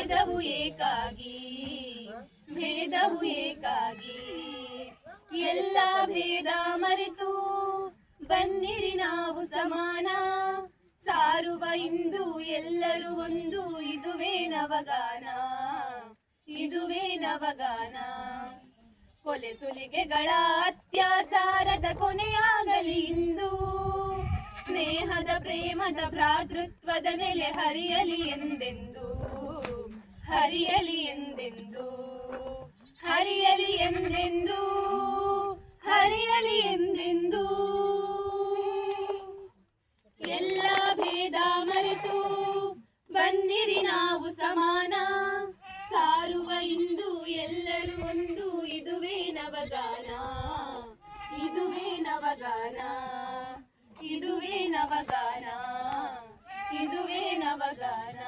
ಬೆಳೆದವು ಏಕಾಗಿ ಬೆಳೆದವು ಏಕಾಗಿ ಎಲ್ಲ ಭೇದ ಮರೆತು ಬನ್ನಿರಿ ನಾವು ಸಮಾನ ಸಾರುವ ಇಂದು ಎಲ್ಲರೂ ಒಂದು ಇದುವೇ ನವಗಾನ ಇದುವೇ ನವಗಾನ ಕೊಲೆ ಸುಲಿಗೆಗಳ ಅತ್ಯಾಚಾರದ ಕೊನೆಯಾಗಲಿ ಇಂದು ಸ್ನೇಹದ ಪ್ರೇಮದ ಭ್ರಾತೃತ್ವದ ನೆಲೆ ಹರಿಯಲಿ ಎಂದೆಂದು ಹರಿಯಲಿ ಎಂದೆಂದು ಹರಿಯಲಿ ಎಂದೆಂದು ಹರಿಯಲಿ ಎಂದೆಂದು ಎಲ್ಲ ಭೇದ ಮರೆತು ಬನ್ನಿರಿ ನಾವು ಸಮಾನ ಸಾರುವ ಇಂದು ಎಲ್ಲರೂ ಒಂದು ಇದುವೇ ನವಗಾನ ಇದುವೇ ನವಗಾನ ಇದುವೇ ನವಗಾನ ಇದುವೇ ನವಗಾನ